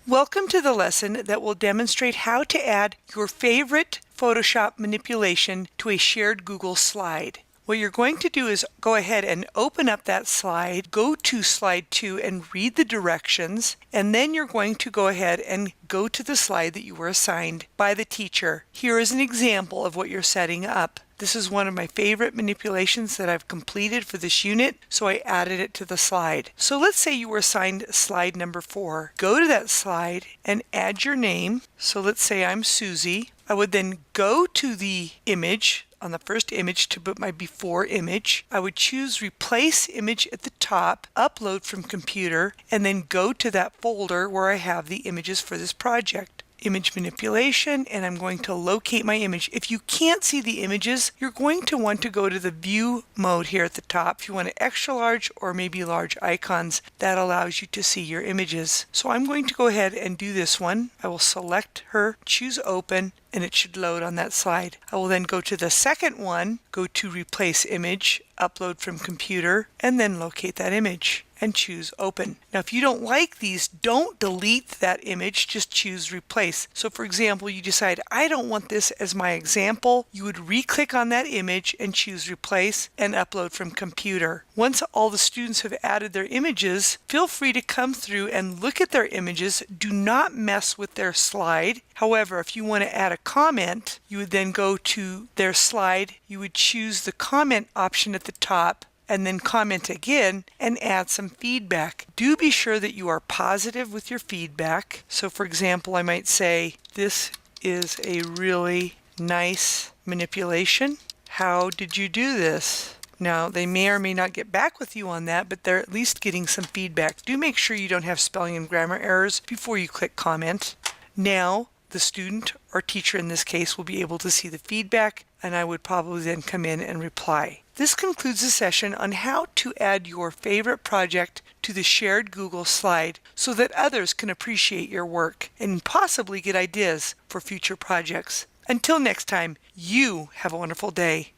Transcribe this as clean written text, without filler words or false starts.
Welcome to the lesson that will demonstrate how to add your favorite Photoshop manipulation to a shared Google slide. What you're going to do is go ahead and open up that slide, go to slide 2 and read the directions, and then you're going to go ahead and go to the slide that you were assigned by the teacher. Here is an example of what you're setting up. This is one of my favorite manipulations that I've completed for this unit, so I added it to the slide. So let's say you were assigned slide number 4. Go to that slide and add your name. So let's say I'm Suzy. I would then go to the image, on the first image, to put my before image. I would choose replace image at the top, upload from computer, and then go to that folder where I have the images for this project. Image manipulation, and I'm going to locate my image. If you can't see the images, you're going to want to go to the view mode here at the top. If you want extra large or maybe large icons, that allows you to see your images. So I'm going to go ahead and do this one. I will select her, choose open, and it should load on that slide. I will then go to the second one, go to replace image, upload from computer, and then locate that image and choose open. Now if you don't like these, don't delete that image, just choose replace. So for example, you decide I don't want this as my example, you would re-click on that image and choose replace and upload from computer. Once all the students have added their images, feel free to come through and look at their images. Do not mess with their slide. However, if you want to add a comment, you would then go to their slide, you would choose the comment option at the top, and then comment again and add some feedback. Do be sure that you are positive with your feedback. So for example, I might say, this is a really nice manipulation. How did you do this? Now, they may or may not get back with you on that, but they're at least getting some feedback. Do make sure you don't have spelling and grammar errors before you click comment. Now, the student or teacher in this case will be able to see the feedback, and I would probably then come in and reply. This concludes the session on how to add your favorite project to the shared Google slide so that others can appreciate your work and possibly get ideas for future projects. Until next time, you have a wonderful day.